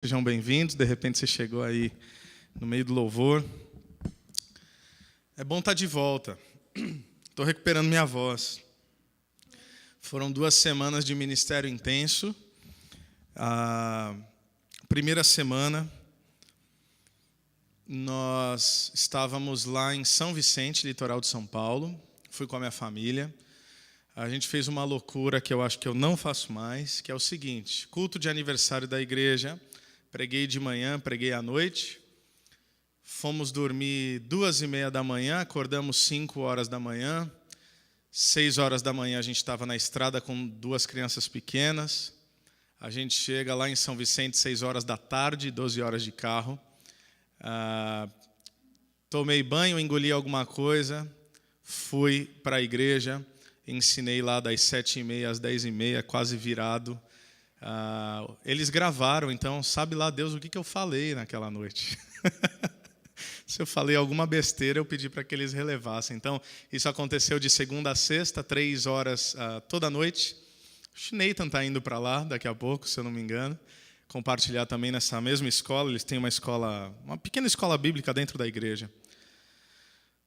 Sejam bem-vindos, de repente você chegou aí no meio do louvor. É bom estar de volta. Estou recuperando minha voz. Foram 2 semanas de ministério intenso. A primeira semana, nós estávamos lá em São Vicente, litoral de São Paulo. Fui com a minha família. A gente fez uma loucura que eu acho que eu não faço mais, que é o seguinte: culto de aniversário da igreja. Preguei de manhã, preguei à noite. Fomos dormir 2h30 da manhã, acordamos 5 horas da manhã. 6 horas da manhã a gente estava na estrada com 2 crianças pequenas. A gente chega lá em São Vicente 6 horas da tarde, 12 horas de carro. Tomei banho, engoli alguma coisa, fui para a igreja, ensinei lá das 7h30 às 10h30, quase virado. Eles gravaram, então sabe lá Deus o que eu falei naquela noite. Se eu falei alguma besteira, eu pedi para que eles relevassem. Então, isso aconteceu de segunda a sexta, 3 horas toda noite. O Nathan está indo para lá daqui a pouco, se eu não me engano. Compartilhar também nessa mesma escola. Eles têm uma pequena escola bíblica dentro da igreja.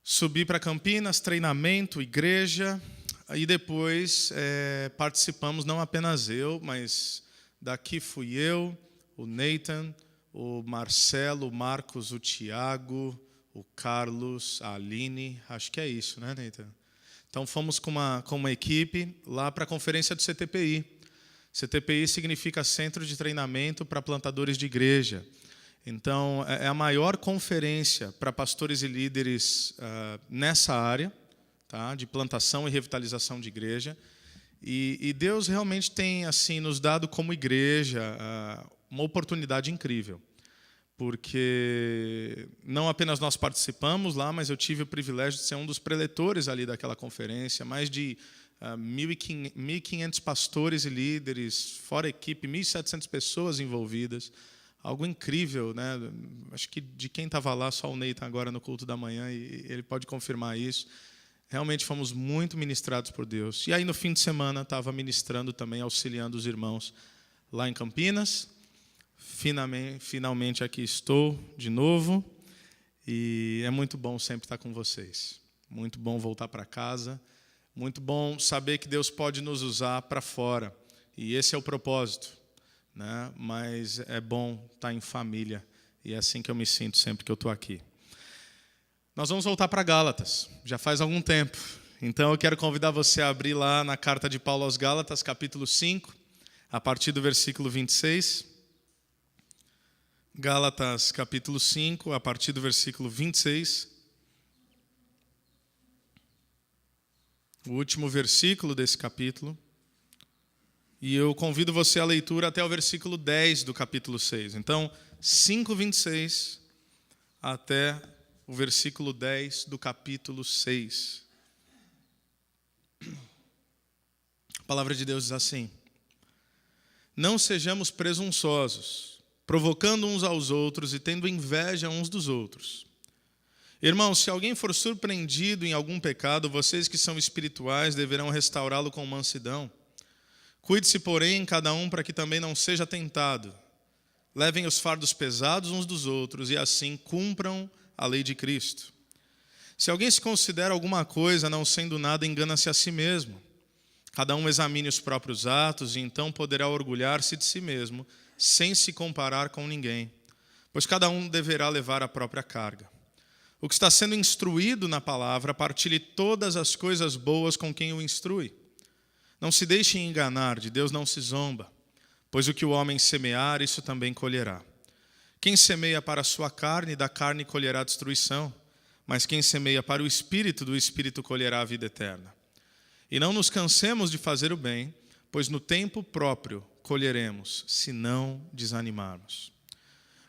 Subi para Campinas, treinamento, igreja. E depois participamos, não apenas eu, mas daqui fui eu, o Nathan, o Marcelo, o Marcos, o Tiago, o Carlos, a Aline, acho que é isso, né, Nathan? Então fomos com uma equipe lá para a conferência do CTPI. CTPI significa Centro de Treinamento para Plantadores de Igreja. Então é a maior conferência para pastores e líderes nessa área, tá, de plantação e revitalização de igreja. E Deus realmente tem assim nos dado como igreja uma oportunidade incrível, porque não apenas nós participamos lá, mas eu tive o privilégio de ser um dos preletores ali daquela conferência, mais de 1.500 pastores e líderes, fora a equipe, 1.700 pessoas envolvidas, algo incrível, né? Acho que de quem estava lá, só o Nathan agora no culto da manhã, e ele pode confirmar isso. Realmente fomos muito ministrados por Deus. E aí no fim de semana estava ministrando também, auxiliando os irmãos lá em Campinas. Finalmente aqui estou de novo. E é muito bom sempre estar com vocês. Muito bom voltar para casa. Muito bom saber que Deus pode nos usar para fora. E esse é o propósito, né? Mas é bom estar em família. E é assim que eu me sinto sempre que eu estou aqui. Nós vamos voltar para Gálatas, já faz algum tempo. Então eu quero convidar você a abrir lá na carta de Paulo aos Gálatas, capítulo 5, a partir do versículo 26. Gálatas, capítulo 5, a partir do versículo 26. O último versículo desse capítulo. E eu convido você à leitura até o versículo 10 do capítulo 6. Então, 5:26 até o versículo 10 do capítulo 6. A palavra de Deus diz assim: não sejamos presunçosos, provocando uns aos outros e tendo inveja uns dos outros. Irmãos, se alguém for surpreendido em algum pecado, vocês que são espirituais deverão restaurá-lo com mansidão. Cuide-se, porém, cada um para que também não seja tentado. Levem os fardos pesados uns dos outros e assim cumpram a lei de Cristo. Se alguém se considera alguma coisa, não sendo nada, engana-se a si mesmo. Cada um examine os próprios atos e então poderá orgulhar-se de si mesmo, sem se comparar com ninguém, pois cada um deverá levar a própria carga. O que está sendo instruído na palavra, partilhe todas as coisas boas com quem o instrui. Não se deixem enganar, de Deus não se zomba, pois o que o homem semear, isso também colherá. Quem semeia para a sua carne, da carne colherá destruição, mas quem semeia para o Espírito, do Espírito colherá a vida eterna. E não nos cansemos de fazer o bem, pois no tempo próprio colheremos, se não desanimarmos.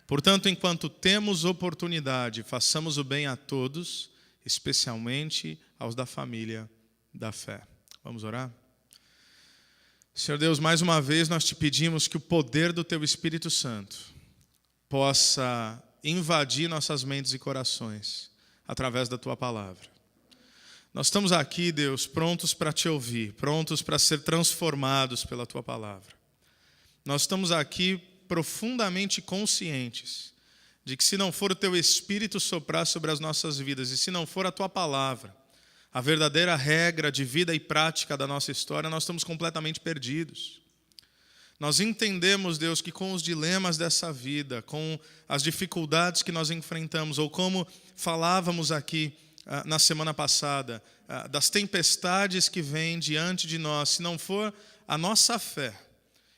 Portanto, enquanto temos oportunidade, façamos o bem a todos, especialmente aos da família da fé. Vamos orar? Senhor Deus, mais uma vez nós te pedimos que o poder do Teu Espírito Santo possa invadir nossas mentes e corações através da Tua palavra. Nós estamos aqui, Deus, prontos para Te ouvir, prontos para ser transformados pela Tua palavra. Nós estamos aqui profundamente conscientes de que se não for o teu Espírito soprar sobre as nossas vidas e se não for a tua palavra, a verdadeira regra de vida e prática da nossa história, nós estamos completamente perdidos. Nós entendemos, Deus, que com os dilemas dessa vida, com as dificuldades que nós enfrentamos, ou como falávamos aqui na semana passada, das tempestades que vêm diante de nós, se não for a nossa fé,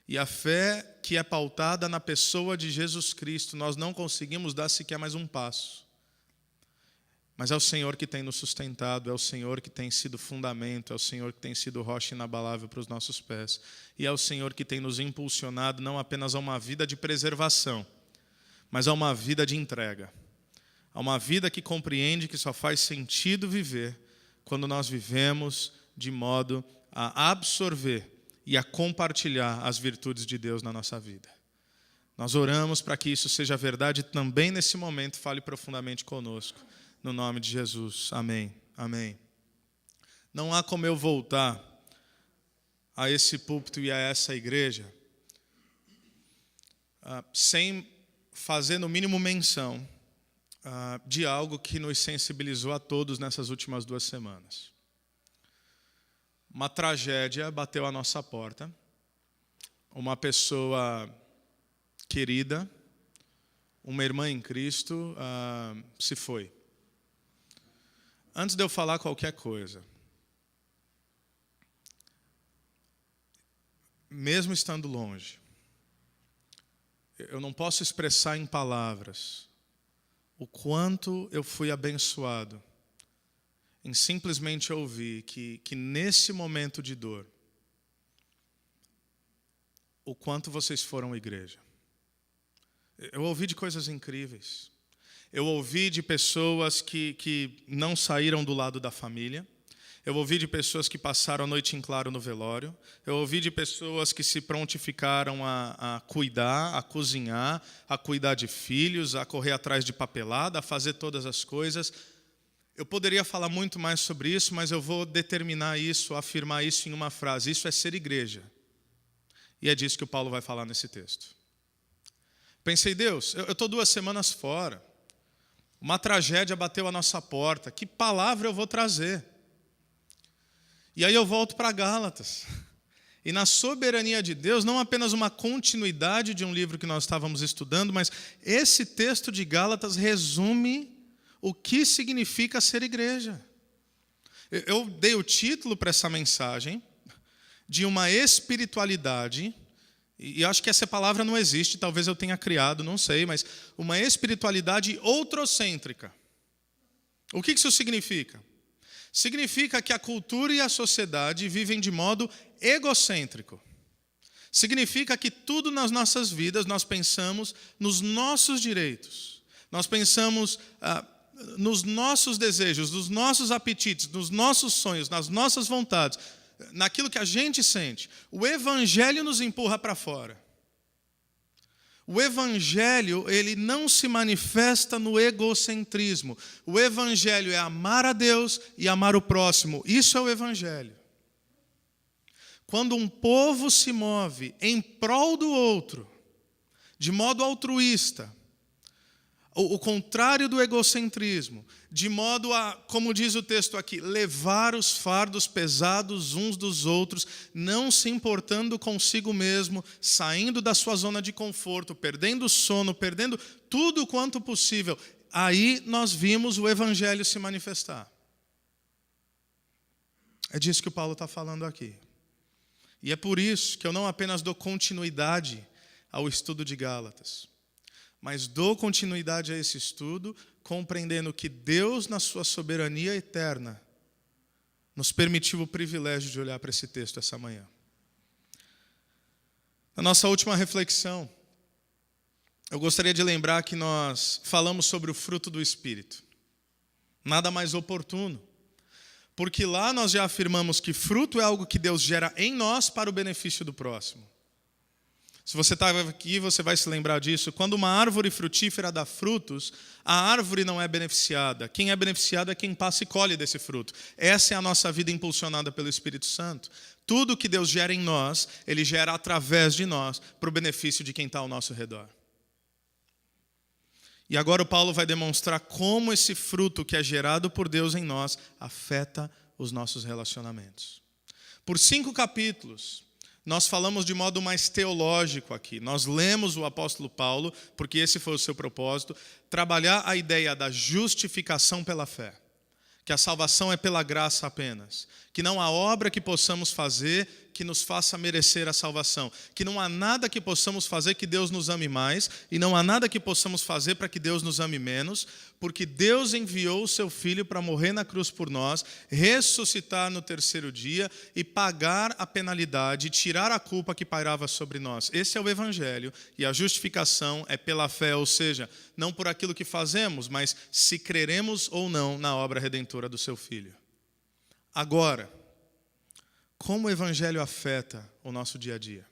e a fé que é pautada na pessoa de Jesus Cristo, nós não conseguimos dar sequer mais um passo. Mas é o Senhor que tem nos sustentado, é o Senhor que tem sido fundamento, é o Senhor que tem sido rocha inabalável para os nossos pés. E é o Senhor que tem nos impulsionado não apenas a uma vida de preservação, mas a uma vida de entrega. A uma vida que compreende que só faz sentido viver quando nós vivemos de modo a absorver e a compartilhar as virtudes de Deus na nossa vida. Nós oramos para que isso seja verdade também nesse momento, fale profundamente conosco. No nome de Jesus. Amém. Amém. Não há como eu voltar a esse púlpito e a essa igreja sem fazer no mínimo menção de algo que nos sensibilizou a todos nessas últimas 2 semanas. Uma tragédia bateu à nossa porta. Uma pessoa querida, uma irmã em Cristo, se foi. Antes de eu falar qualquer coisa, mesmo estando longe, eu não posso expressar em palavras o quanto eu fui abençoado em simplesmente ouvir que nesse momento de dor, o quanto vocês foram igreja. Eu ouvi de coisas incríveis. Eu ouvi de pessoas que não saíram do lado da família. Eu ouvi de pessoas que passaram a noite em claro no velório. Eu ouvi de pessoas que se prontificaram a cuidar, a cozinhar, a cuidar de filhos, a correr atrás de papelada, a fazer todas as coisas. Eu poderia falar muito mais sobre isso, mas eu vou determinar isso, afirmar isso em uma frase. Isso é ser igreja. E é disso que o Paulo vai falar nesse texto. Pensei, Deus, eu estou 2 semanas fora. Uma tragédia bateu à nossa porta. Que palavra eu vou trazer? E aí eu volto para Gálatas. E na soberania de Deus, não apenas uma continuidade de um livro que nós estávamos estudando, mas esse texto de Gálatas resume o que significa ser igreja. Eu dei o título para essa mensagem de uma espiritualidade, e acho que essa palavra não existe, talvez eu tenha criado, não sei, mas uma espiritualidade outrocêntrica. O que isso significa? Significa que a cultura e a sociedade vivem de modo egocêntrico. Significa que tudo nas nossas vidas nós pensamos nos nossos direitos. Nós pensamos nos nossos desejos, nos nossos apetites, nos nossos sonhos, nas nossas vontades, naquilo que a gente sente. O Evangelho nos empurra para fora. O Evangelho, ele não se manifesta no egocentrismo. O Evangelho é amar a Deus e amar o próximo. Isso é o Evangelho. Quando um povo se move em prol do outro, de modo altruísta, o contrário do egocentrismo, de modo a, como diz o texto aqui, levar os fardos pesados uns dos outros, não se importando consigo mesmo, saindo da sua zona de conforto, perdendo o sono, perdendo tudo quanto possível. Aí nós vimos o Evangelho se manifestar. É disso que o Paulo está falando aqui. E é por isso que eu não apenas dou continuidade ao estudo de Gálatas, mas dou continuidade a esse estudo, compreendendo que Deus, na sua soberania eterna, nos permitiu o privilégio de olhar para esse texto essa manhã. Na nossa última reflexão, eu gostaria de lembrar que nós falamos sobre o fruto do Espírito. Nada mais oportuno, porque lá nós já afirmamos que fruto é algo que Deus gera em nós para o benefício do próximo. Se você estava aqui, você vai se lembrar disso. Quando uma árvore frutífera dá frutos, a árvore não é beneficiada. Quem é beneficiado é quem passa e colhe desse fruto. Essa é a nossa vida impulsionada pelo Espírito Santo. Tudo que Deus gera em nós, Ele gera através de nós, para o benefício de quem está ao nosso redor. E agora o Paulo vai demonstrar como esse fruto que é gerado por Deus em nós afeta os nossos relacionamentos. Por 5 capítulos, nós falamos de modo mais teológico aqui. Nós lemos o apóstolo Paulo, porque esse foi o seu propósito, trabalhar a ideia da justificação pela fé. Que a salvação é pela graça apenas. Que não há obra que possamos fazer que nos faça merecer a salvação. Que não há nada que possamos fazer que Deus nos ame mais, e não há nada que possamos fazer para que Deus nos ame menos, porque Deus enviou o seu Filho para morrer na cruz por nós, ressuscitar no 3º dia e pagar a penalidade, tirar a culpa que pairava sobre nós. Esse é o Evangelho, e a justificação é pela fé, ou seja, não por aquilo que fazemos, mas se creremos ou não na obra redentora do seu Filho. Agora, como o Evangelho afeta o nosso dia a dia?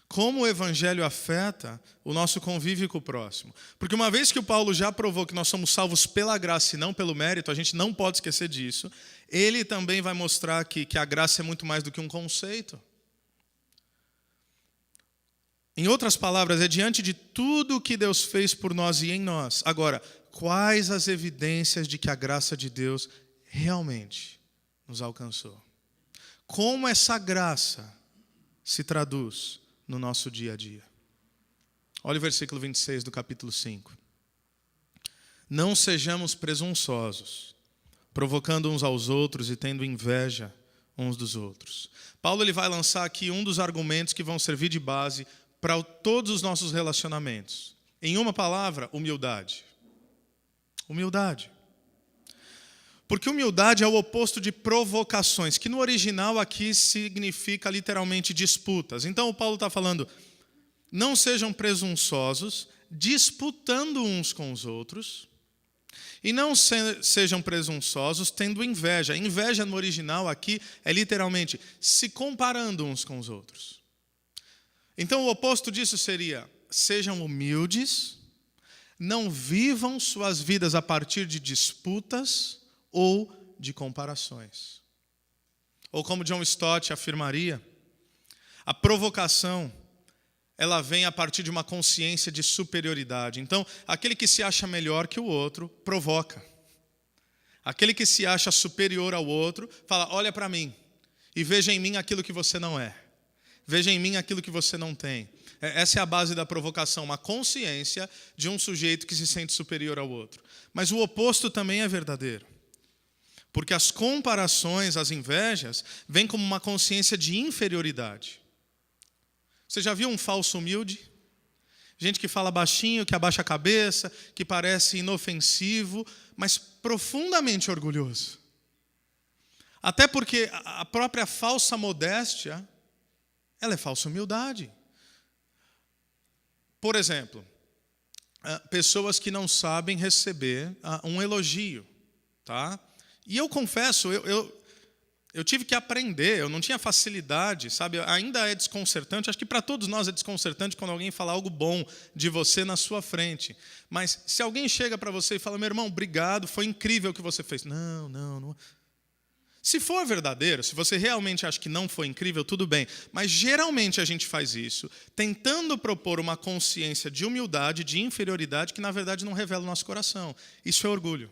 Como o Evangelho afeta o nosso convívio com o próximo? Porque uma vez que o Paulo já provou que nós somos salvos pela graça e não pelo mérito, a gente não pode esquecer disso, ele também vai mostrar que a graça é muito mais do que um conceito. Em outras palavras, é diante de tudo que Deus fez por nós e em nós. Agora, quais as evidências de que a graça de Deus realmente nos alcançou? Como essa graça se traduz no nosso dia a dia? Olha o versículo 26 do capítulo 5. Não sejamos presunçosos, provocando uns aos outros e tendo inveja uns dos outros. Paulo ele vai lançar aqui um dos argumentos que vão servir de base para todos os nossos relacionamentos. Em uma palavra, humildade. Humildade. Porque humildade é o oposto de provocações, que no original aqui significa literalmente disputas. Então o Paulo está falando, não sejam presunçosos, disputando uns com os outros, e não sejam presunçosos tendo inveja. Inveja no original aqui é literalmente se comparando uns com os outros. Então o oposto disso seria, sejam humildes, não vivam suas vidas a partir de disputas ou de comparações. Ou como John Stott afirmaria, a provocação, ela vem a partir de uma consciência de superioridade. Então, aquele que se acha melhor que o outro, provoca. Aquele que se acha superior ao outro, fala, olha para mim e veja em mim aquilo que você não é. Veja em mim aquilo que você não tem. Essa é a base da provocação, uma consciência de um sujeito que se sente superior ao outro. Mas o oposto também é verdadeiro. Porque as comparações, as invejas, vêm como uma consciência de inferioridade. Você já viu um falso humilde? Gente que fala baixinho, que abaixa a cabeça, que parece inofensivo, mas profundamente orgulhoso. Até porque a própria falsa modéstia, ela é falsa humildade. Por exemplo, pessoas que não sabem receber um elogio, tá? E eu confesso, eu tive que aprender, eu não tinha facilidade, sabe? Ainda é desconcertante, acho que para todos nós é desconcertante quando alguém fala algo bom de você na sua frente. Mas se alguém chega para você e fala, meu irmão, obrigado, foi incrível o que você fez. Não. Se for verdadeiro, se você realmente acha que não foi incrível, tudo bem. Mas geralmente a gente faz isso, tentando propor uma consciência de humildade, de inferioridade, que na verdade não revela o nosso coração. Isso é orgulho.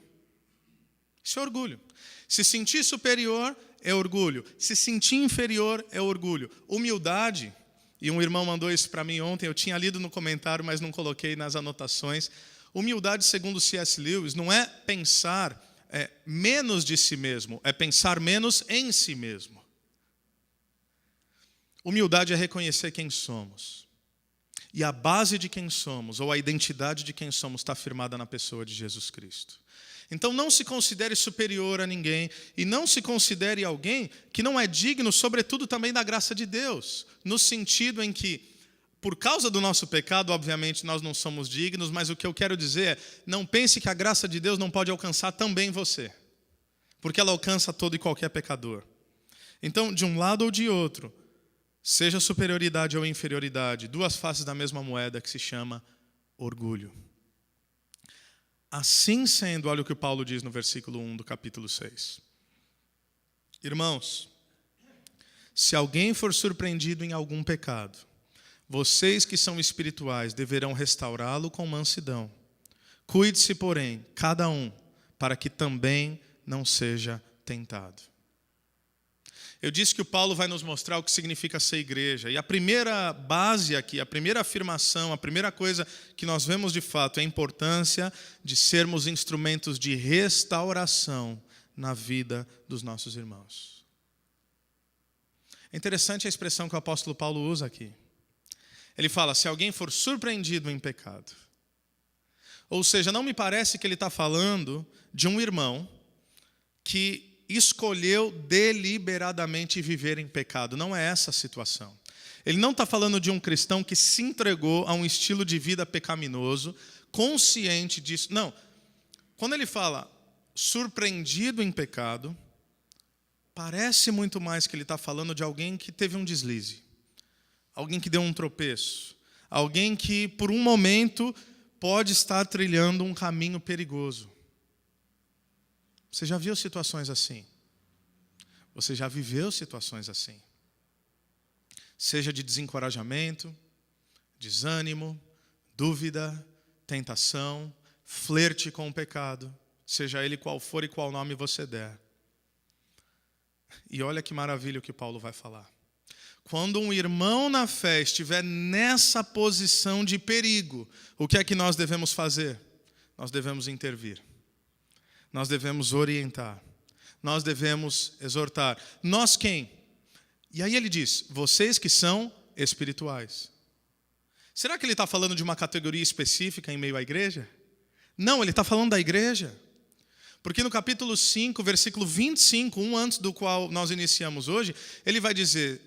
Isso é orgulho. Se sentir superior é orgulho. Se sentir inferior é orgulho. Humildade, e um irmão mandou isso para mim ontem, eu tinha lido no comentário, mas não coloquei nas anotações. Humildade, segundo C.S. Lewis, não é pensar menos de si mesmo, é pensar menos em si mesmo. Humildade é reconhecer quem somos. E a base de quem somos, ou a identidade de quem somos, está firmada na pessoa de Jesus Cristo. Então não se considere superior a ninguém e não se considere alguém que não é digno, sobretudo também da graça de Deus, no sentido em que, por causa do nosso pecado, obviamente nós não somos dignos, mas o que eu quero dizer é, não pense que a graça de Deus não pode alcançar também você, porque ela alcança todo e qualquer pecador. Então, de um lado ou de outro, seja superioridade ou inferioridade, duas faces da mesma moeda que se chama orgulho. Assim sendo, olha o que o Paulo diz no versículo 1 do capítulo 6. Irmãos, se alguém for surpreendido em algum pecado, vocês que são espirituais deverão restaurá-lo com mansidão. Cuide-se, porém, cada um, para que também não seja tentado. Eu disse que o Paulo vai nos mostrar o que significa ser igreja. E a primeira base aqui, a primeira afirmação, a primeira coisa que nós vemos de fato é a importância de sermos instrumentos de restauração na vida dos nossos irmãos. É interessante a expressão que o apóstolo Paulo usa aqui. Ele fala, se alguém for surpreendido em pecado. Ou seja, não me parece que ele está falando de um irmão que escolheu deliberadamente viver em pecado. Não é essa a situação. Ele não está falando de um cristão que se entregou a um estilo de vida pecaminoso, consciente disso. Não. Quando ele fala surpreendido em pecado, parece muito mais que ele está falando de alguém que teve um deslize. Alguém que deu um tropeço. Alguém que, por um momento, pode estar trilhando um caminho perigoso. Você já viu situações assim? Você já viveu situações assim? Seja de desencorajamento, desânimo, dúvida, tentação, flerte com o pecado, seja ele qual for e qual nome você der. E olha que maravilha o que Paulo vai falar. Quando um irmão na fé estiver nessa posição de perigo, o que é que nós devemos fazer? Nós devemos intervir. Nós devemos orientar. Nós devemos exortar. Nós quem? E aí ele diz, vocês que são espirituais. Será que ele está falando de uma categoria específica em meio à igreja? Não, ele está falando da igreja. Porque no capítulo 5, versículo 25, um antes do qual nós iniciamos hoje, ele vai dizer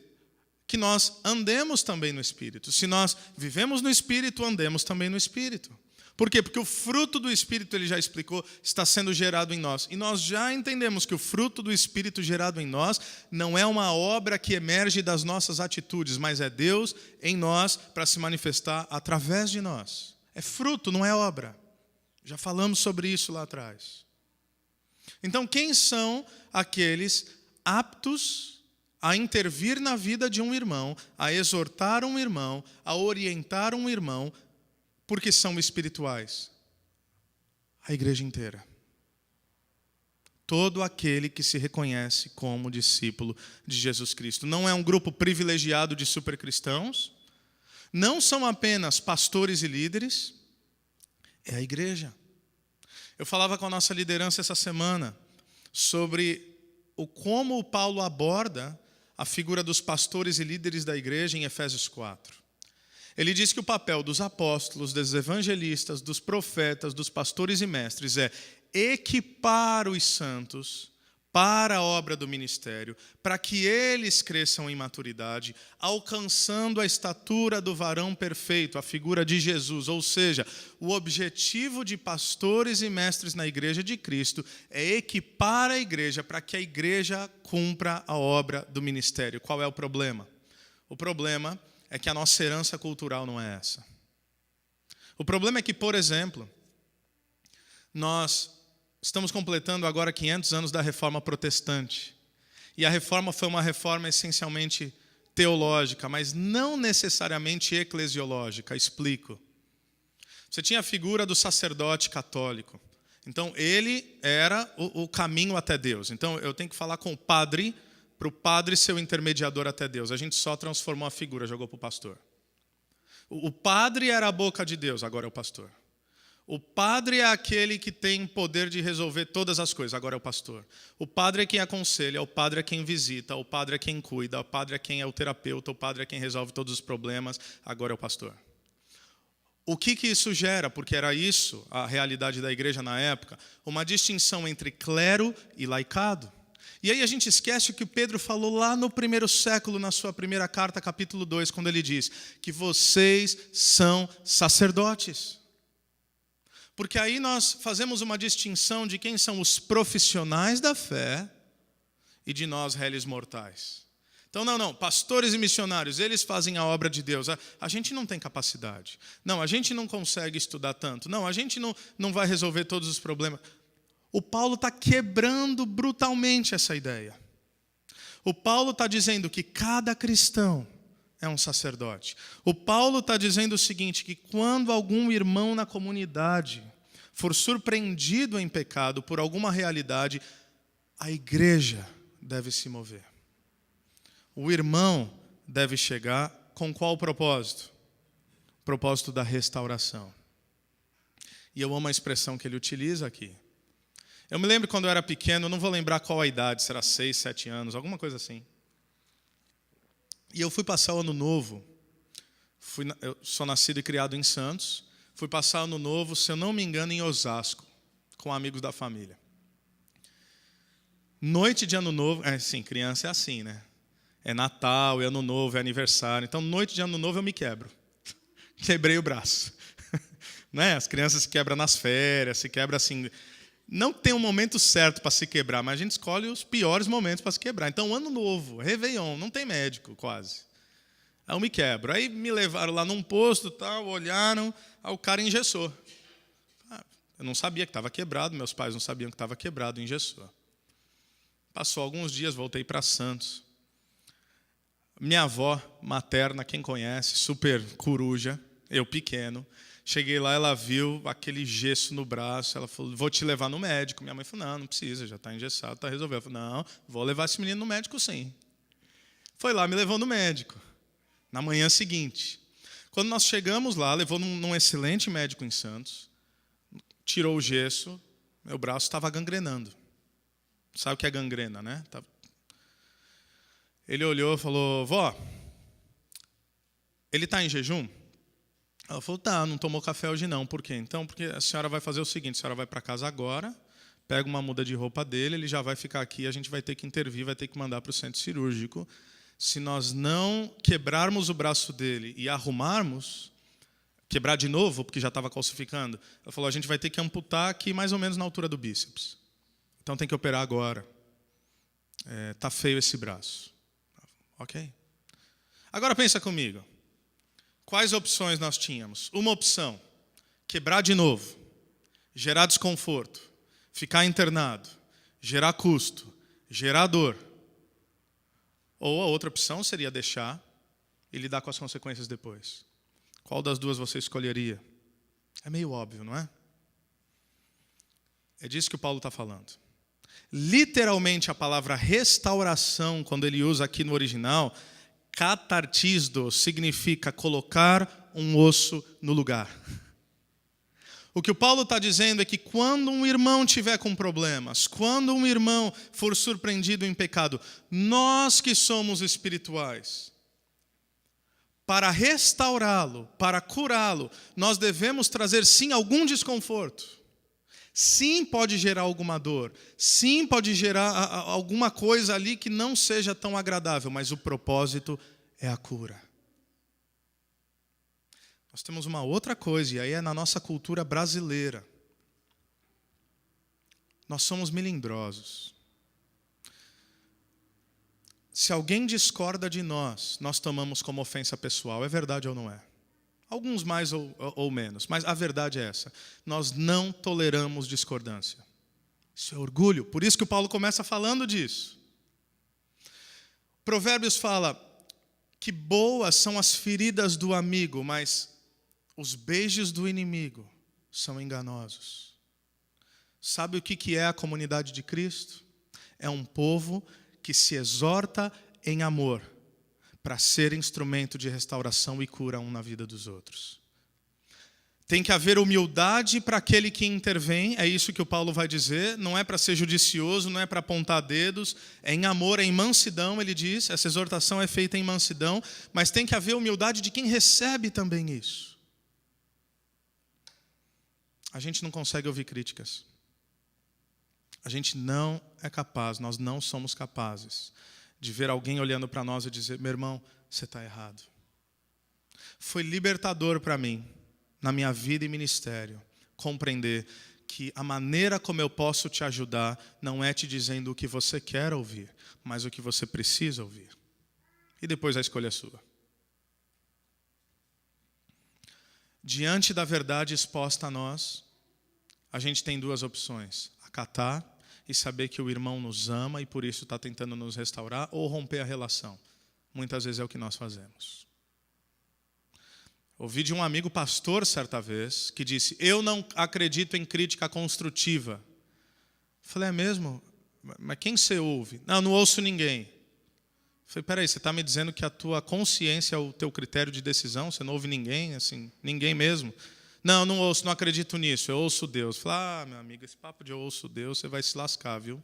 que nós andemos também no Espírito. Se nós vivemos no Espírito, andemos também no Espírito. Por quê? Porque o fruto do Espírito, ele já explicou, está sendo gerado em nós. E nós já entendemos que o fruto do Espírito gerado em nós não é uma obra que emerge das nossas atitudes, mas é Deus em nós para se manifestar através de nós. É fruto, não é obra. Já falamos sobre isso lá atrás. Então, quem são aqueles aptos a intervir na vida de um irmão, a exortar um irmão, a orientar um irmão, porque são espirituais? A igreja inteira. Todo aquele que se reconhece como discípulo de Jesus Cristo. Não é um grupo privilegiado de supercristãos, não são apenas pastores e líderes, é a igreja. Eu falava com a nossa liderança essa semana sobre como o Paulo aborda a figura dos pastores e líderes da igreja em Efésios 4. Ele diz que o papel dos apóstolos, dos evangelistas, dos profetas, dos pastores e mestres é equipar os santos para a obra do ministério, para que eles cresçam em maturidade, alcançando a estatura do varão perfeito, a figura de Jesus. Ou seja, o objetivo de pastores e mestres na igreja de Cristo é equipar a igreja para que a igreja cumpra a obra do ministério. Qual é o problema? O problema é que a nossa herança cultural não é essa. O problema é que, por exemplo, nós estamos completando agora 500 anos da Reforma Protestante. E a Reforma foi uma reforma essencialmente teológica, mas não necessariamente eclesiológica. Explico. Você tinha a figura do sacerdote católico. Então, ele era o caminho até Deus. Então, eu tenho que falar com o padre, para o padre ser o intermediador até Deus. A gente só transformou a figura, jogou para o pastor. O padre era a boca de Deus, agora é o pastor. O padre é aquele que tem poder de resolver todas as coisas, agora é o pastor. O padre é quem aconselha, o padre é quem visita, o padre é quem cuida, o padre é quem é o terapeuta, o padre é quem resolve todos os problemas, agora é o pastor. O que isso gera? Porque era isso a realidade da igreja na época, uma distinção entre clero e laicado. E aí a gente esquece o que Pedro falou lá no primeiro século, na sua primeira carta, capítulo 2, quando ele diz que vocês são sacerdotes. Porque aí nós fazemos uma distinção de quem são os profissionais da fé e de nós, réis mortais. Então, não, pastores e missionários, eles fazem a obra de Deus. A gente não tem capacidade. Não, a gente não consegue estudar tanto. Não, a gente não vai resolver todos os problemas. O Paulo está quebrando brutalmente essa ideia. O Paulo está dizendo que cada cristão é um sacerdote. O Paulo está dizendo o seguinte, que quando algum irmão na comunidade for surpreendido em pecado por alguma realidade, a igreja deve se mover. O irmão deve chegar com qual propósito? O propósito da restauração. E eu amo a expressão que ele utiliza aqui. Eu me lembro quando eu era pequeno, eu não vou lembrar qual a idade, será 6, 7 anos, alguma coisa assim. E eu fui passar o ano novo, eu sou nascido e criado em Santos, fui passar o ano novo, se eu não me engano, em Osasco, com amigos da família. Noite de ano novo, sim, criança é assim, né? É Natal, é ano novo, é aniversário. Então, noite de ano novo eu me quebro. Quebrei o braço. Né? As crianças se quebram nas férias, se quebram assim. Não tem um momento certo para se quebrar, mas a gente escolhe os piores momentos para se quebrar. Então, ano novo, Réveillon, não tem médico quase. Aí eu me quebro. Aí me levaram lá num posto, tal, olharam, aí o cara engessou. Eu não sabia que estava quebrado, meus pais não sabiam que estava quebrado, engessou. Passou alguns dias, voltei para Santos. Minha avó materna, quem conhece, super coruja, eu pequeno. Cheguei lá, ela viu aquele gesso no braço, ela falou, vou te levar no médico. Minha mãe falou, não precisa, já está engessado, está resolvido. Eu falei, não, vou levar esse menino no médico sim. Foi lá, me levou no médico, na manhã seguinte. Quando nós chegamos lá, levou num excelente médico em Santos, tirou o gesso, meu braço estava gangrenando. Sabe o que é gangrena, né? Ele olhou e falou, vó, ele está em jejum? Ela falou, tá, não tomou café hoje não. Por quê? Então, porque a senhora vai fazer o seguinte, a senhora vai para casa agora, pega uma muda de roupa dele, ele já vai ficar aqui, a gente vai ter que intervir, vai ter que mandar para o centro cirúrgico. Se nós não quebrarmos o braço dele e arrumarmos, quebrar de novo, porque já estava calcificando, ela falou, a gente vai ter que amputar aqui mais ou menos na altura do bíceps. Então tem que operar agora. Tá feio esse braço. Ok. Agora pensa comigo. Quais opções nós tínhamos? Uma opção, quebrar de novo, gerar desconforto, ficar internado, gerar custo, gerar dor. Ou a outra opção seria deixar e lidar com as consequências depois. Qual das duas você escolheria? É meio óbvio, não é? É disso que o Paulo está falando. Literalmente a palavra restauração, quando ele usa aqui no original, catartizo, significa colocar um osso no lugar. O que o Paulo está dizendo é que quando um irmão tiver com problemas, quando um irmão for surpreendido em pecado, nós que somos espirituais, para restaurá-lo, para curá-lo, nós devemos trazer sim algum desconforto. Sim, pode gerar alguma dor. Sim, pode gerar alguma coisa ali que não seja tão agradável, mas o propósito é a cura. Nós temos uma outra coisa, e aí é na nossa cultura brasileira. Nós somos melindrosos. Se alguém discorda de nós, nós tomamos como ofensa pessoal. É verdade ou não é? Alguns mais ou menos, mas a verdade é essa. Nós não toleramos discordância. Isso é orgulho, por isso que o Paulo começa falando disso. Provérbios fala que boas são as feridas do amigo, mas os beijos do inimigo são enganosos. Sabe o que é a comunidade de Cristo? É um povo que se exorta em amor, para ser instrumento de restauração e cura um na vida dos outros. Tem que haver humildade para aquele que intervém, é isso que o Paulo vai dizer, não é para ser judicioso, não é para apontar dedos, é em amor, é em mansidão, ele diz, essa exortação é feita em mansidão, mas tem que haver humildade de quem recebe também isso. A gente não consegue ouvir críticas. A gente não é capaz, nós não somos capazes de ver alguém olhando para nós e dizer, meu irmão, você está errado. Foi libertador para mim, na minha vida e ministério, compreender que a maneira como eu posso te ajudar não é te dizendo o que você quer ouvir, mas o que você precisa ouvir. E depois a escolha é sua. Diante da verdade exposta a nós, a gente tem duas opções: acatar e saber que o irmão nos ama e por isso está tentando nos restaurar, ou romper a relação. Muitas vezes é o que nós fazemos. Ouvi de um amigo pastor certa vez que disse: eu não acredito em crítica construtiva. Falei: é mesmo? Mas quem você ouve? Não ouço ninguém. Falei: peraí, você está me dizendo que a tua consciência é o teu critério de decisão? Você não ouve ninguém? Assim, ninguém mesmo? Não ouço, não acredito nisso, eu ouço Deus. Falei: meu amigo, esse papo de eu ouço Deus, você vai se lascar, viu?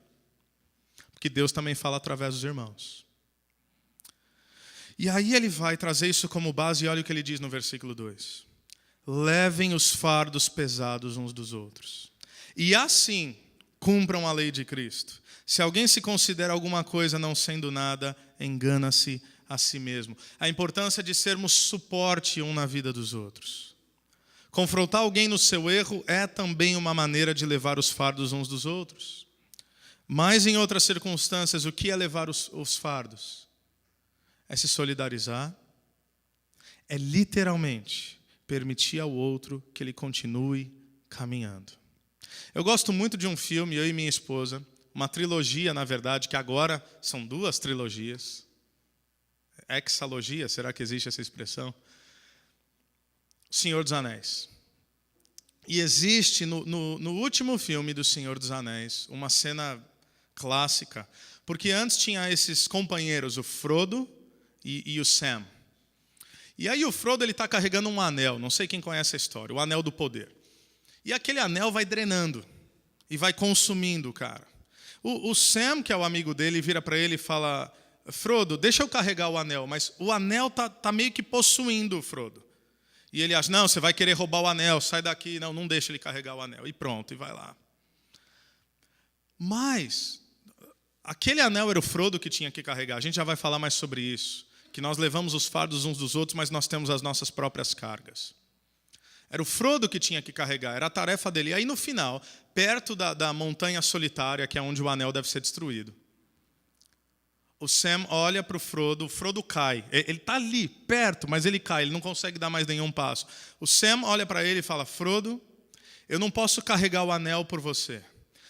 Porque Deus também fala através dos irmãos. E aí ele vai trazer isso como base, e olha o que ele diz no versículo 2. Levem os fardos pesados uns dos outros, e assim cumpram a lei de Cristo. Se alguém se considera alguma coisa não sendo nada, engana-se a si mesmo. A importância de sermos suporte um na vida dos outros. Confrontar alguém no seu erro é também uma maneira de levar os fardos uns dos outros. Mas em outras circunstâncias, o que é levar os fardos? É se solidarizar, é literalmente permitir ao outro que ele continue caminhando. Eu gosto muito de um filme, eu e minha esposa, uma trilogia, na verdade, que agora são 2 trilogias. Hexalogia, será que existe essa expressão? Senhor dos Anéis. E existe no último filme do Senhor dos Anéis uma cena clássica, porque antes tinha esses companheiros, o Frodo e o Sam. E aí o Frodo está carregando um anel, não sei quem conhece a história, o anel do poder. E aquele anel vai drenando e vai consumindo o cara. O Sam, que é o amigo dele, vira para ele e fala: Frodo, deixa eu carregar o anel, mas o anel tá meio que possuindo o Frodo. E ele acha: não, você vai querer roubar o anel, sai daqui, não deixa ele carregar o anel. E pronto, e vai lá. Mas aquele anel era o Frodo que tinha que carregar. A gente já vai falar mais sobre isso. Que nós levamos os fardos uns dos outros, mas nós temos as nossas próprias cargas. Era o Frodo que tinha que carregar, era a tarefa dele. E aí no final, perto da montanha solitária, que é onde o anel deve ser destruído, o Sam olha para o Frodo cai. Ele está ali, perto, mas ele cai, ele não consegue dar mais nenhum passo. O Sam olha para ele e fala: Frodo, eu não posso carregar o anel por você,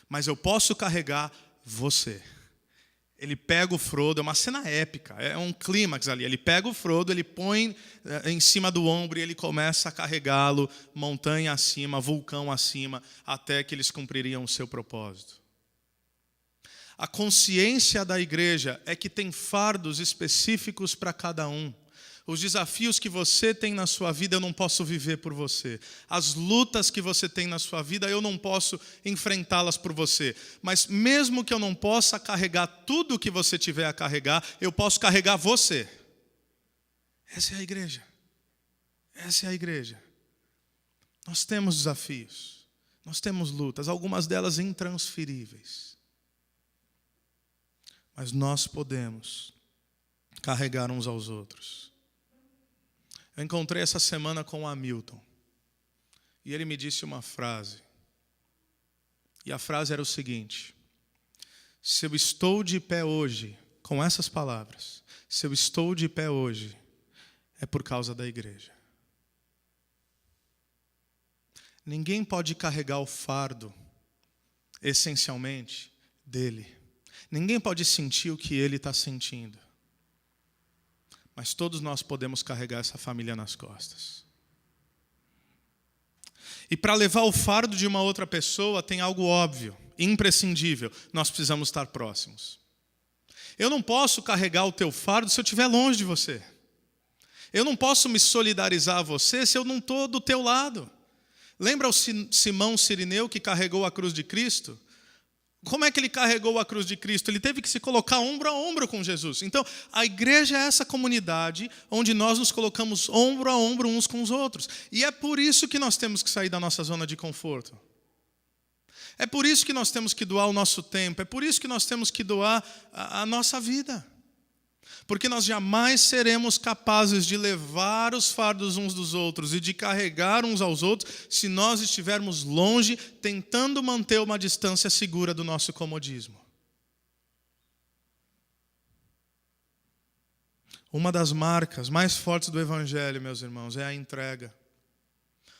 mas eu posso carregar você. Ele pega o Frodo, é uma cena épica, é um clímax ali. Ele pega o Frodo, ele põe em cima do ombro e ele começa a carregá-lo montanha acima, vulcão acima, até que eles cumpririam o seu propósito. A consciência da igreja é que tem fardos específicos para cada um. Os desafios que você tem na sua vida, eu não posso viver por você. As lutas que você tem na sua vida, eu não posso enfrentá-las por você. Mas mesmo que eu não possa carregar tudo que você tiver a carregar, eu posso carregar você. Essa é a igreja. Essa é a igreja. Nós temos desafios. Nós temos lutas, algumas delas intransferíveis. Mas nós podemos carregar uns aos outros. Eu encontrei essa semana com o Hamilton. E ele me disse uma frase. E a frase era o seguinte: se eu estou de pé hoje, com essas palavras, se eu estou de pé hoje, é por causa da igreja. Ninguém pode carregar o fardo, essencialmente, dele. Ninguém pode sentir o que ele está sentindo. Mas todos nós podemos carregar essa família nas costas. E para levar o fardo de uma outra pessoa tem algo óbvio, imprescindível. Nós precisamos estar próximos. Eu não posso carregar o teu fardo se eu estiver longe de você. Eu não posso me solidarizar a você se eu não estou do teu lado. Lembra o Simão Cirineu que carregou a cruz de Cristo? Como é que ele carregou a cruz de Cristo? Ele teve que se colocar ombro a ombro com Jesus. Então, a igreja é essa comunidade onde nós nos colocamos ombro a ombro uns com os outros. E é por isso que nós temos que sair da nossa zona de conforto. É por isso que nós temos que doar o nosso tempo. É por isso que nós temos que doar a nossa vida. Porque nós jamais seremos capazes de levar os fardos uns dos outros e de carregar uns aos outros se nós estivermos longe, tentando manter uma distância segura do nosso comodismo. Uma das marcas mais fortes do Evangelho, meus irmãos, é a entrega.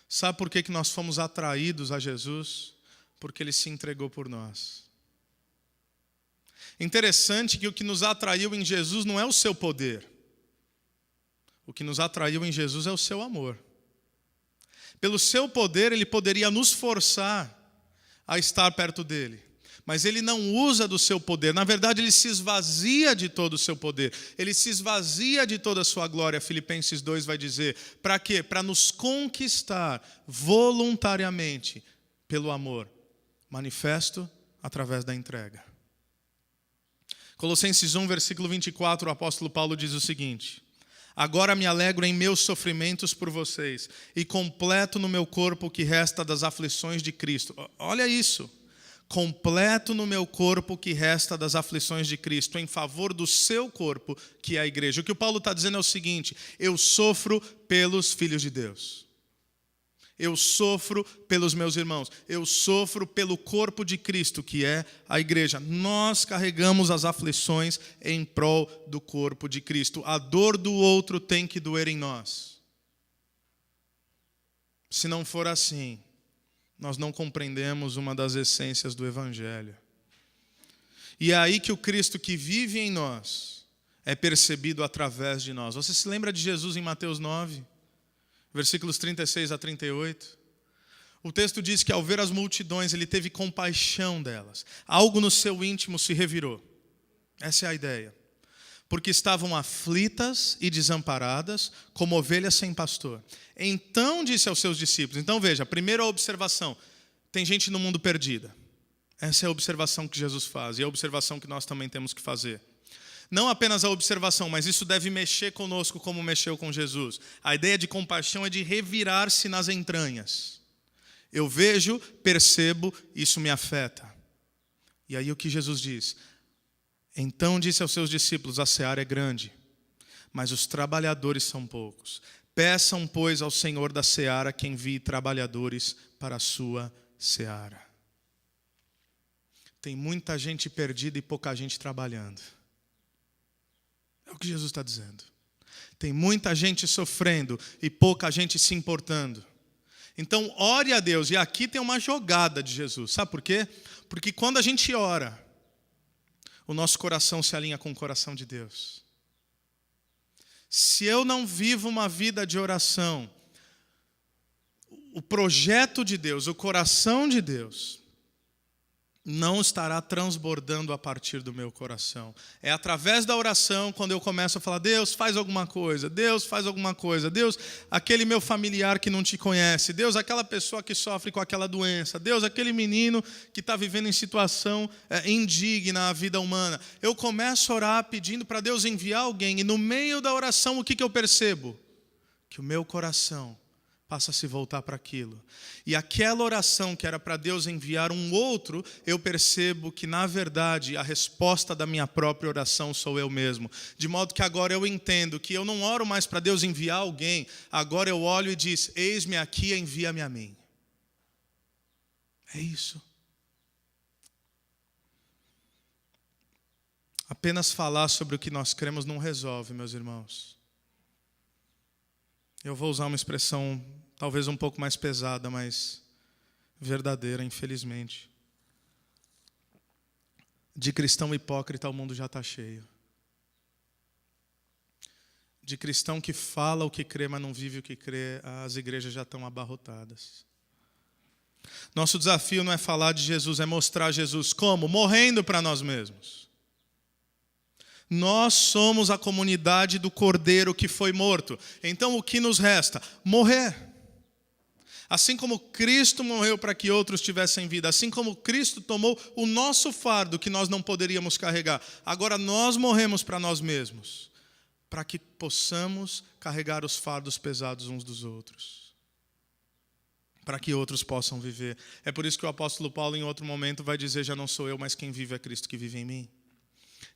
Sabe por que nós fomos atraídos a Jesus? Porque Ele se entregou por nós. Interessante que o que nos atraiu em Jesus não é o seu poder. O que nos atraiu em Jesus é o seu amor. Pelo seu poder, Ele poderia nos forçar a estar perto dEle. Mas Ele não usa do seu poder. Na verdade, Ele se esvazia de todo o seu poder. Ele se esvazia de toda a sua glória. Filipenses 2 vai dizer. Para quê? Para nos conquistar voluntariamente pelo amor, manifesto através da entrega. Colossenses 1, versículo 24, o apóstolo Paulo diz o seguinte: agora me alegro em meus sofrimentos por vocês e completo no meu corpo o que resta das aflições de Cristo. Olha isso. Completo no meu corpo o que resta das aflições de Cristo, em favor do seu corpo, que é a igreja. O que o Paulo está dizendo é o seguinte: eu sofro pelos filhos de Deus. Eu sofro pelos meus irmãos. Eu sofro pelo corpo de Cristo, que é a igreja. Nós carregamos as aflições em prol do corpo de Cristo. A dor do outro tem que doer em nós. Se não for assim, nós não compreendemos uma das essências do Evangelho. E é aí que o Cristo que vive em nós é percebido através de nós. Você se lembra de Jesus em Mateus 9, versículos 36 a 38? O texto diz que ao ver as multidões, Ele teve compaixão delas. Algo no seu íntimo se revirou. Essa é a ideia. Porque estavam aflitas e desamparadas, como ovelhas sem pastor. Então disse aos seus discípulos. Então veja, primeira observação: tem gente no mundo perdida. Essa é a observação que Jesus faz, e é a observação que nós também temos que fazer. Não apenas a observação, mas isso deve mexer conosco como mexeu com Jesus. A ideia de compaixão é de revirar-se nas entranhas. Eu vejo, percebo, isso me afeta. E aí o que Jesus diz? Então disse aos seus discípulos: a seara é grande, mas os trabalhadores são poucos. Peçam, pois, ao Senhor da seara que envie trabalhadores para a sua seara. Tem muita gente perdida e pouca gente trabalhando. É o que Jesus está dizendo. Tem muita gente sofrendo e pouca gente se importando. Então, ore a Deus. E aqui tem uma jogada de Jesus. Sabe por quê? Porque quando a gente ora, o nosso coração se alinha com o coração de Deus. Se eu não vivo uma vida de oração, o projeto de Deus, o coração de Deus, não estará transbordando a partir do meu coração. É através da oração, quando eu começo a falar: Deus, faz alguma coisa, Deus, faz alguma coisa, Deus, aquele meu familiar que não te conhece, Deus, aquela pessoa que sofre com aquela doença, Deus, aquele menino que está vivendo em situação indigna à vida humana. Eu começo a orar pedindo para Deus enviar alguém, e no meio da oração, o que eu percebo? Que o meu coração passa a se voltar para aquilo. E aquela oração que era para Deus enviar um outro, eu percebo que, na verdade, a resposta da minha própria oração sou eu mesmo. De modo que agora eu entendo que eu não oro mais para Deus enviar alguém, agora eu olho e diz: eis-me aqui, envia-me a mim. É isso. Apenas falar sobre o que nós cremos não resolve, meus irmãos. Eu vou usar uma expressão talvez um pouco mais pesada, mas verdadeira, infelizmente. De cristão hipócrita o mundo já está cheio. De cristão que fala o que crê, mas não vive o que crê, as igrejas já estão abarrotadas. Nosso desafio não é falar de Jesus, é mostrar Jesus como? Morrendo para nós mesmos. Nós somos a comunidade do Cordeiro que foi morto. Então o que nos resta? Morrer. Assim como Cristo morreu para que outros tivessem vida, assim como Cristo tomou o nosso fardo que nós não poderíamos carregar, agora nós morremos para nós mesmos, para que possamos carregar os fardos pesados uns dos outros, para que outros possam viver. É por isso que o apóstolo Paulo em outro momento vai dizer: já não sou eu, mas quem vive é Cristo que vive em mim.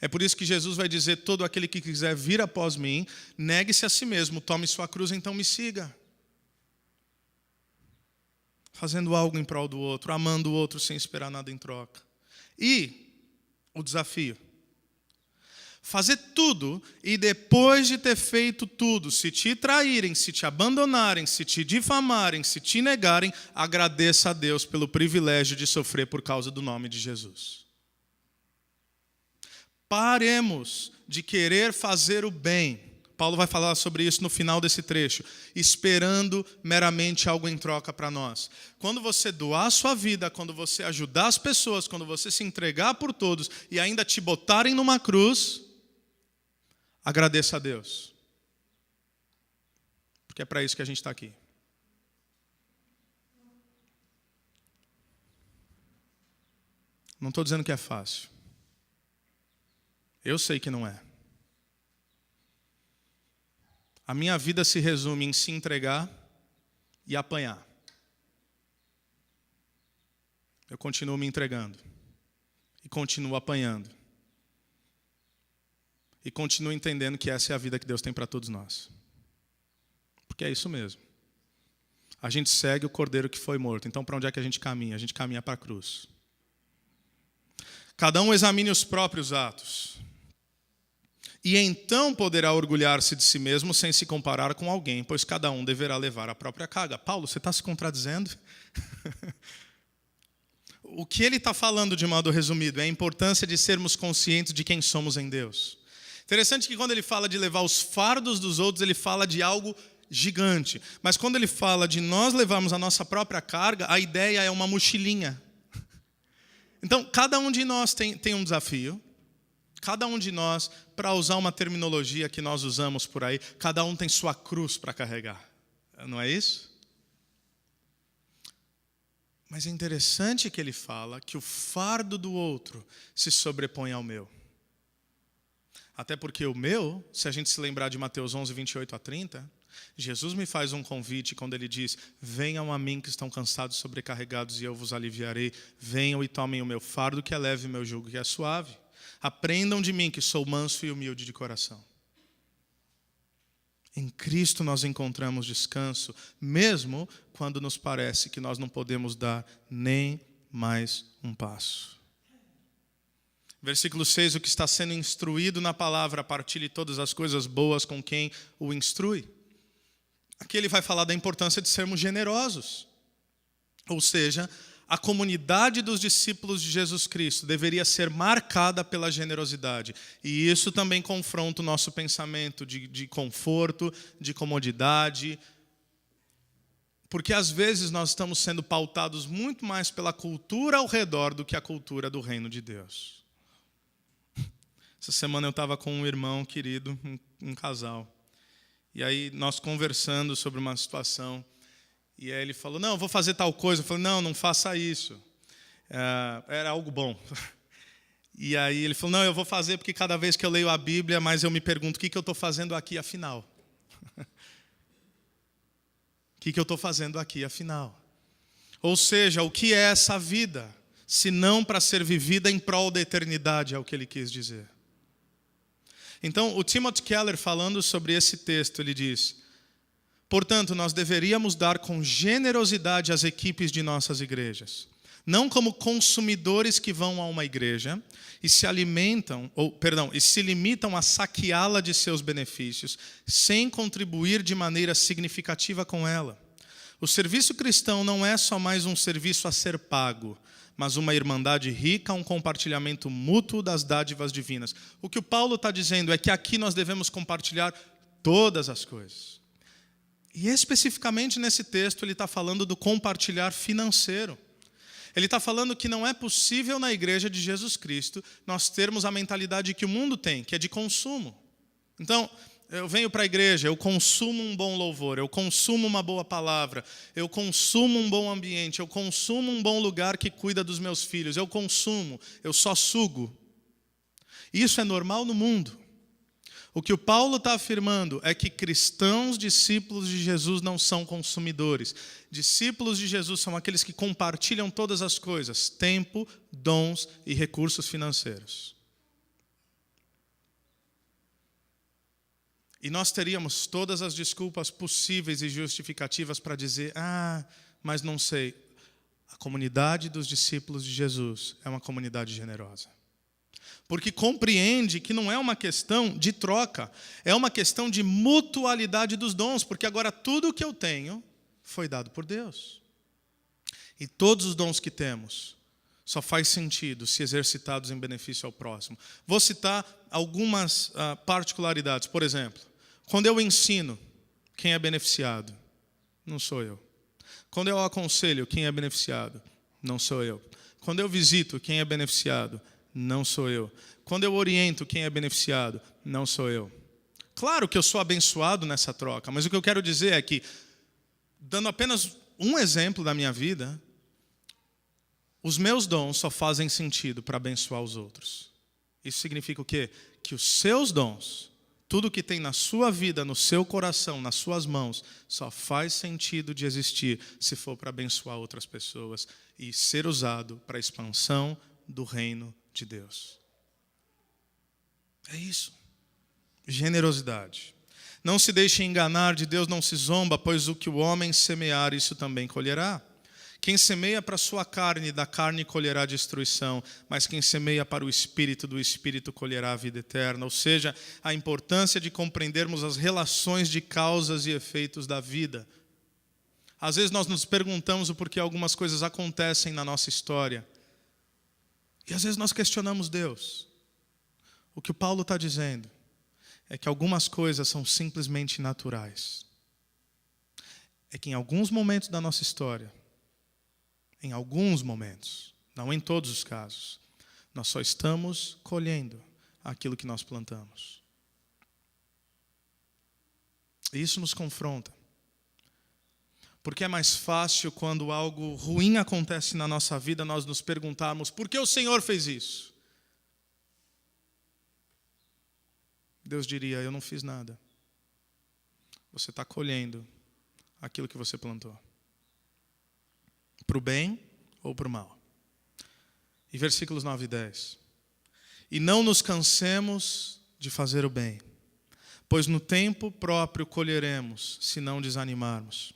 É por isso que Jesus vai dizer: todo aquele que quiser vir após mim, negue-se a si mesmo, tome sua cruz, então me siga. Fazendo algo em prol do outro, amando o outro sem esperar nada em troca. E o desafio: fazer tudo, e depois de ter feito tudo, se te traírem, se te abandonarem, se te difamarem, se te negarem, agradeça a Deus pelo privilégio de sofrer por causa do nome de Jesus. Paremos de querer fazer o bem. Paulo vai falar sobre isso no final desse trecho, esperando meramente algo em troca para nós. Quando você doar a sua vida, quando você ajudar as pessoas, quando você se entregar por todos e ainda te botarem numa cruz, agradeça a Deus. Porque é para isso que a gente está aqui. Não estou dizendo que é fácil. Eu sei que não é. A minha vida se resume em se entregar e apanhar. Eu continuo me entregando. E continuo apanhando. E continuo entendendo que essa é a vida que Deus tem para todos nós. Porque é isso mesmo. A gente segue o cordeiro que foi morto. Então, para onde é que a gente caminha? A gente caminha para a cruz. Cada um examine os próprios atos. E então poderá orgulhar-se de si mesmo sem se comparar com alguém, pois cada um deverá levar a própria carga. Paulo, você está se contradizendo? O que ele está falando de modo resumido é a importância de sermos conscientes de quem somos em Deus. Interessante que quando ele fala de levar os fardos dos outros, ele fala de algo gigante. Mas quando ele fala de nós levarmos a nossa própria carga, a ideia é uma mochilinha. Então, cada um de nós tem um desafio. Cada um de nós, para usar uma terminologia que nós usamos por aí, cada um tem sua cruz para carregar. Não é isso? Mas é interessante que ele fala que o fardo do outro se sobrepõe ao meu. Até porque o meu, se a gente se lembrar de Mateus 11, 28 a 30, Jesus me faz um convite quando ele diz: venham a mim que estão cansados e sobrecarregados e eu vos aliviarei. Venham e tomem o meu fardo que é leve e o meu jugo que é suave. Aprendam de mim que sou manso e humilde de coração. Em Cristo nós encontramos descanso, mesmo quando nos parece que nós não podemos dar nem mais um passo. Versículo 6, o que está sendo instruído na palavra, partilhe todas as coisas boas com quem o instrui. Aqui ele vai falar da importância de sermos generosos. Ou seja, a comunidade dos discípulos de Jesus Cristo deveria ser marcada pela generosidade. E isso também confronta o nosso pensamento de conforto, de comodidade. Porque às vezes nós estamos sendo pautados muito mais pela cultura ao redor do que a cultura do reino de Deus. Essa semana eu estava com um irmão querido, um casal. E aí nós conversando sobre uma situação. E aí ele falou, não, eu vou fazer tal coisa. Eu falei, não faça isso. Era algo bom. E aí ele falou, não, eu vou fazer porque cada vez que eu leio a Bíblia, mais eu me pergunto, o que eu estou fazendo aqui afinal? O que eu estou fazendo aqui afinal? Ou seja, o que é essa vida? Se não para ser vivida em prol da eternidade, é o que ele quis dizer. Então, o Timothy Keller, falando sobre esse texto, ele diz: portanto, nós deveríamos dar com generosidade às equipes de nossas igrejas, não como consumidores que vão a uma igreja e se limitam a saqueá-la de seus benefícios, sem contribuir de maneira significativa com ela. O serviço cristão não é só mais um serviço a ser pago, mas uma irmandade rica, um compartilhamento mútuo das dádivas divinas. O que o Paulo está dizendo é que aqui nós devemos compartilhar todas as coisas. E especificamente nesse texto ele está falando do compartilhar financeiro. Ele está falando que não é possível na igreja de Jesus Cristo nós termos a mentalidade que o mundo tem, que é de consumo. Então, eu venho para a igreja, eu consumo um bom louvor, eu consumo uma boa palavra, eu consumo um bom ambiente, eu consumo um bom lugar que cuida dos meus filhos, eu só sugo. Isso é normal no mundo. O que o Paulo está afirmando é que cristãos, discípulos de Jesus, não são consumidores. Discípulos de Jesus são aqueles que compartilham todas as coisas, tempo, dons e recursos financeiros. E nós teríamos todas as desculpas possíveis e justificativas para dizer, mas não sei. A comunidade dos discípulos de Jesus é uma comunidade generosa. Porque compreende que não é uma questão de troca, é uma questão de mutualidade dos dons, porque agora tudo o que eu tenho foi dado por Deus. E todos os dons que temos só faz sentido se exercitados em benefício ao próximo. Vou citar algumas particularidades. Por exemplo, quando eu ensino, quem é beneficiado? Não sou eu. Quando eu aconselho, quem é beneficiado? Não sou eu. Quando eu visito, quem é beneficiado? Não sou eu. Quando eu oriento, quem é beneficiado? Não sou eu. Claro que eu sou abençoado nessa troca, mas o que eu quero dizer é que, dando apenas um exemplo da minha vida, os meus dons só fazem sentido para abençoar os outros. Isso significa o quê? Que os seus dons, tudo que tem na sua vida, no seu coração, nas suas mãos, só faz sentido de existir se for para abençoar outras pessoas e ser usado para a expansão do reino de Deus. É isso. Generosidade. Não se deixe enganar, de Deus não se zomba, pois o que o homem semear, isso também colherá. Quem semeia para a sua carne, da carne colherá destruição, mas quem semeia para o Espírito, do Espírito colherá a vida eterna. Ou seja, a importância de compreendermos as relações de causas e efeitos da vida. Às vezes nós nos perguntamos o porquê algumas coisas acontecem na nossa história. E às vezes nós questionamos Deus. O que o Paulo está dizendo é que algumas coisas são simplesmente naturais. É que em alguns momentos da nossa história, em alguns momentos, não em todos os casos, nós só estamos colhendo aquilo que nós plantamos. E isso nos confronta. Porque é mais fácil quando algo ruim acontece na nossa vida, nós nos perguntarmos, por que o Senhor fez isso? Deus diria, eu não fiz nada. Você está colhendo aquilo que você plantou. Para o bem ou para o mal. E versículos 9 e 10. E não nos cansemos de fazer o bem, pois no tempo próprio colheremos, se não desanimarmos.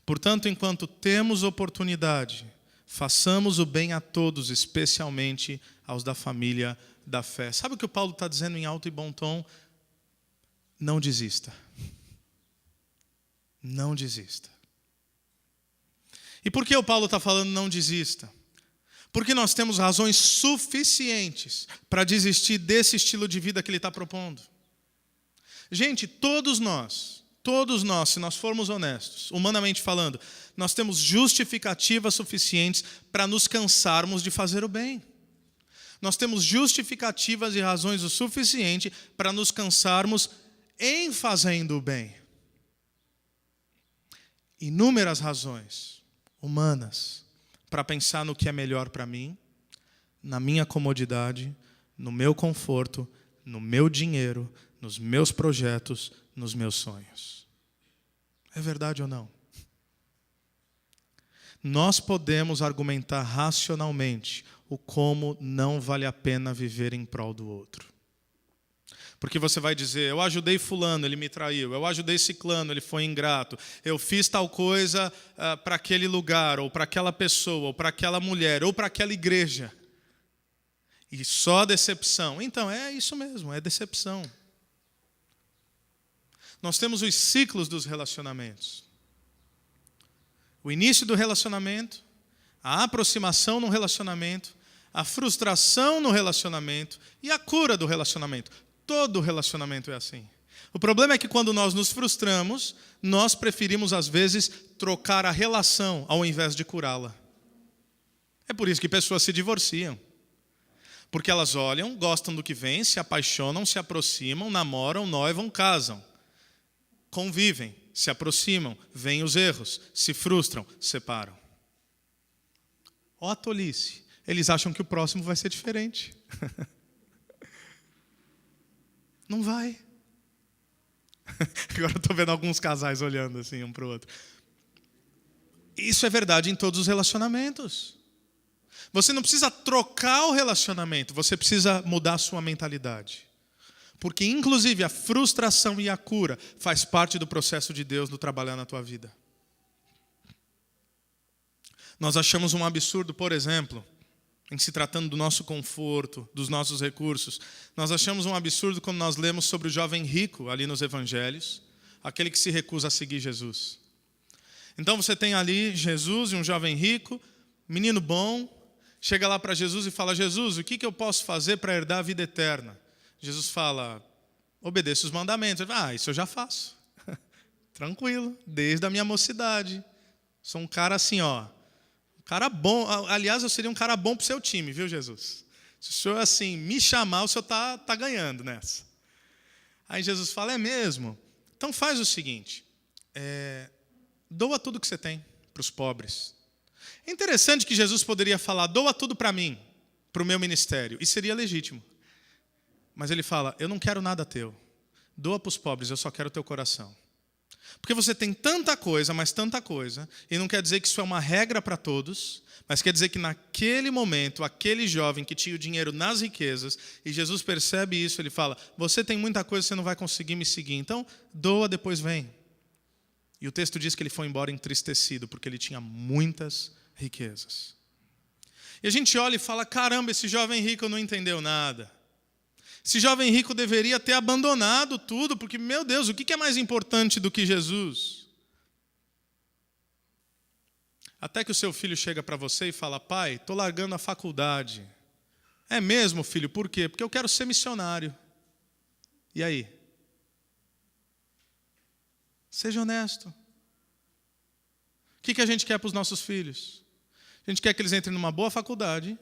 Portanto, enquanto temos oportunidade, façamos o bem a todos, especialmente aos da família da fé. Sabe o que o Paulo está dizendo em alto e bom tom? Não desista. Não desista. E por que o Paulo está falando não desista? Porque nós temos razões suficientes para desistir desse estilo de vida que ele está propondo. Gente, todos nós, se nós formos honestos, humanamente falando, nós temos justificativas suficientes para nos cansarmos de fazer o bem. Nós temos justificativas e razões o suficiente para nos cansarmos em fazendo o bem. Inúmeras razões humanas para pensar no que é melhor para mim, na minha comodidade, no meu conforto, no meu dinheiro, nos meus projetos, nos meus sonhos. É verdade ou não? Nós podemos argumentar racionalmente o como não vale a pena viver em prol do outro. Porque você vai dizer, eu ajudei fulano, ele me traiu. Eu ajudei ciclano, ele foi ingrato. Eu fiz tal coisa para aquele lugar, ou para aquela pessoa, ou para aquela mulher, ou para aquela igreja. E só decepção. Então, é isso mesmo, é decepção. Nós temos os ciclos dos relacionamentos. O início do relacionamento, a aproximação no relacionamento, a frustração no relacionamento e a cura do relacionamento. Todo relacionamento é assim. O problema é que quando nós nos frustramos, nós preferimos às vezes trocar a relação ao invés de curá-la. É por isso que pessoas se divorciam. Porque elas olham, gostam do que vem, se apaixonam, se aproximam, namoram, noivam, casam. Convivem, se aproximam, veem os erros, se frustram, separam. Ó a tolice. Eles acham que o próximo vai ser diferente. Não vai. Agora eu estou vendo alguns casais olhando assim um para o outro. Isso é verdade em todos os relacionamentos. Você não precisa trocar o relacionamento, você precisa mudar a sua mentalidade. Porque inclusive a frustração e a cura faz parte do processo de Deus no trabalhar na tua vida. Nós achamos um absurdo, por exemplo, em se tratando do nosso conforto, dos nossos recursos. Nós achamos um absurdo quando nós lemos sobre o jovem rico ali nos evangelhos, aquele que se recusa a seguir Jesus. Então você tem ali Jesus e um jovem rico, menino bom, chega lá para Jesus e fala: Jesus, o que eu posso fazer para herdar a vida eterna? Jesus fala: obedeça os mandamentos. Ele fala: isso eu já faço. Tranquilo, desde a minha mocidade. Sou um cara assim, um cara bom. Aliás, eu seria um cara bom para o seu time, viu, Jesus? Se o senhor assim me chamar, o senhor tá ganhando nessa. Aí Jesus fala: é mesmo? Então faz o seguinte, doa tudo que você tem para os pobres. É interessante que Jesus poderia falar: doa tudo para mim, para o meu ministério. E seria legítimo. Mas ele fala: eu não quero nada teu. Doa para os pobres, eu só quero o teu coração. Porque você tem tanta coisa, mas tanta coisa, e não quer dizer que isso é uma regra para todos, mas quer dizer que naquele momento, aquele jovem que tinha o dinheiro nas riquezas, e Jesus percebe isso, ele fala: você tem muita coisa, você não vai conseguir me seguir, então doa, depois vem. E o texto diz que ele foi embora entristecido, porque ele tinha muitas riquezas. E a gente olha e fala: caramba, esse jovem rico não entendeu nada. Esse jovem rico deveria ter abandonado tudo, porque, meu Deus, o que é mais importante do que Jesus? Até que o seu filho chega para você e fala: pai, estou largando a faculdade. É mesmo, filho? Por quê? Porque eu quero ser missionário. E aí? Seja honesto. O que a gente quer para os nossos filhos? A gente quer que eles entrem numa boa faculdade,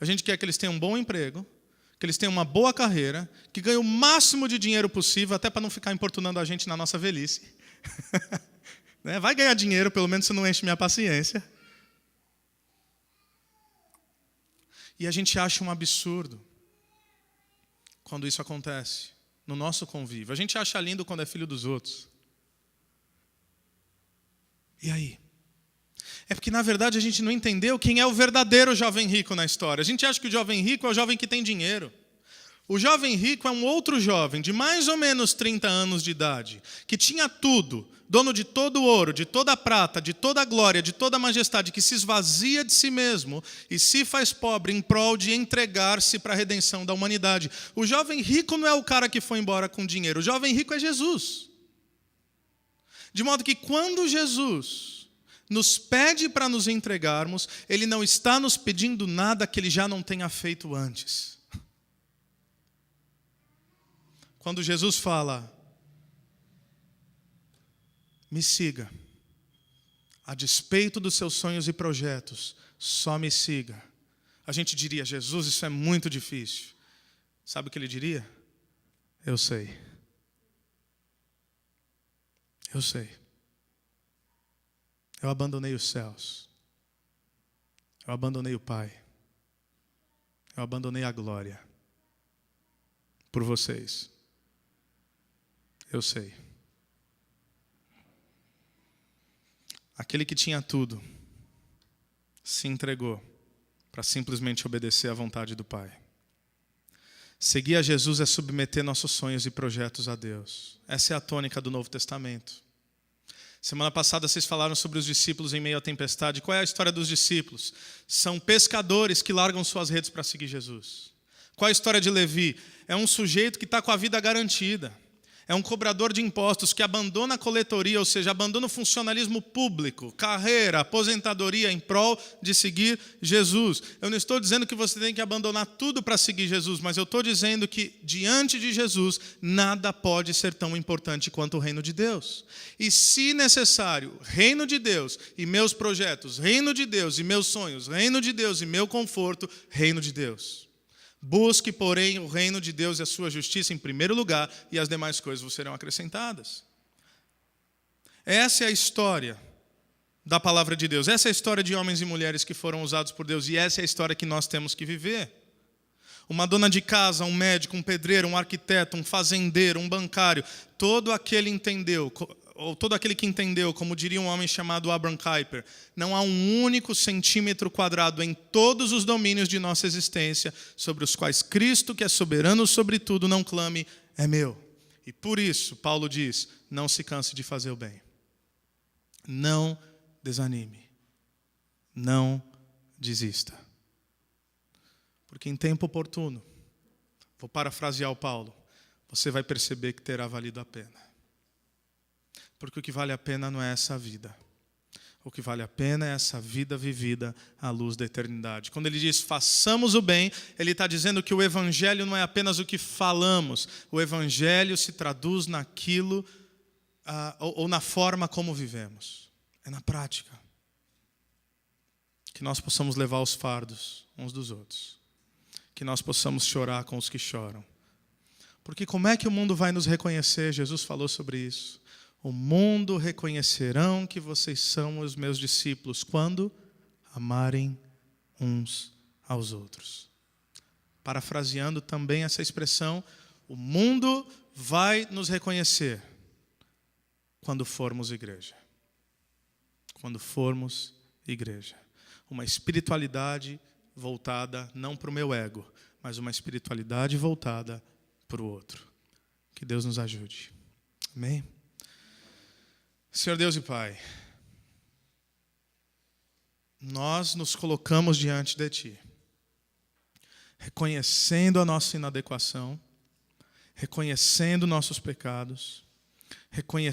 a gente quer que eles tenham um bom emprego, que eles tenham uma boa carreira, que ganhem o máximo de dinheiro possível, até para não ficar importunando a gente na nossa velhice. Vai ganhar dinheiro, pelo menos você não enche minha paciência. E a gente acha um absurdo quando isso acontece no nosso convívio. A gente acha lindo quando é filho dos outros. E aí? É porque, na verdade, a gente não entendeu quem é o verdadeiro jovem rico na história. A gente acha que o jovem rico é o jovem que tem dinheiro. O jovem rico é um outro jovem, de mais ou menos 30 anos de idade, que tinha tudo, dono de todo o ouro, de toda a prata, de toda a glória, de toda a majestade, que se esvazia de si mesmo e se faz pobre em prol de entregar-se para a redenção da humanidade. O jovem rico não é o cara que foi embora com dinheiro. O jovem rico é Jesus. De modo que quando Jesus nos pede para nos entregarmos, Ele não está nos pedindo nada que Ele já não tenha feito antes. Quando Jesus fala: me siga, a despeito dos seus sonhos e projetos, só me siga. A gente diria: Jesus, isso é muito difícil. Sabe o que Ele diria? Eu sei. Eu sei. Eu abandonei os céus. Eu abandonei o Pai. Eu abandonei a glória por vocês. Eu sei. Aquele que tinha tudo se entregou para simplesmente obedecer à vontade do Pai. Seguir a Jesus é submeter nossos sonhos e projetos a Deus. Essa é a tônica do Novo Testamento. Semana passada vocês falaram sobre os discípulos em meio à tempestade. Qual é a história dos discípulos? São pescadores que largam suas redes para seguir Jesus. Qual é a história de Levi? É um sujeito que está com a vida garantida. É um cobrador de impostos que abandona a coletoria, ou seja, abandona o funcionalismo público, carreira, aposentadoria em prol de seguir Jesus. Eu não estou dizendo que você tem que abandonar tudo para seguir Jesus, mas eu estou dizendo que diante de Jesus nada pode ser tão importante quanto o reino de Deus. E se necessário, reino de Deus e meus projetos, reino de Deus e meus sonhos, reino de Deus e meu conforto, reino de Deus. Busque, porém, o reino de Deus e a sua justiça em primeiro lugar, e as demais coisas vos serão acrescentadas. Essa é a história da palavra de Deus. Essa é a história de homens e mulheres que foram usados por Deus, e essa é a história que nós temos que viver. Uma dona de casa, um médico, um pedreiro, um arquiteto, um fazendeiro, um bancário, todo aquele que entendeu, como diria um homem chamado Abraham Kuyper, não há um único centímetro quadrado em todos os domínios de nossa existência sobre os quais Cristo, que é soberano sobre tudo, não clame, é meu. E por isso, Paulo diz, não se canse de fazer o bem. Não desanime. Não desista. Porque em tempo oportuno, vou parafrasear o Paulo, você vai perceber que terá valido a pena. Porque o que vale a pena não é essa vida. O que vale a pena é essa vida vivida à luz da eternidade. Quando ele diz façamos o bem, ele está dizendo que o evangelho não é apenas o que falamos. O evangelho se traduz naquilo, ou na forma como vivemos. É na prática. Que nós possamos levar os fardos uns dos outros. Que nós possamos chorar com os que choram. Porque como é que o mundo vai nos reconhecer? Jesus falou sobre isso. O mundo reconhecerão que vocês são os meus discípulos quando amarem uns aos outros. Parafraseando também essa expressão, o mundo vai nos reconhecer quando formos igreja. Quando formos igreja. Uma espiritualidade voltada não para o meu ego, mas uma espiritualidade voltada para o outro. Que Deus nos ajude. Amém? Senhor Deus e Pai, nós nos colocamos diante de Ti, reconhecendo a nossa inadequação, reconhecendo nossos pecados, reconhecendo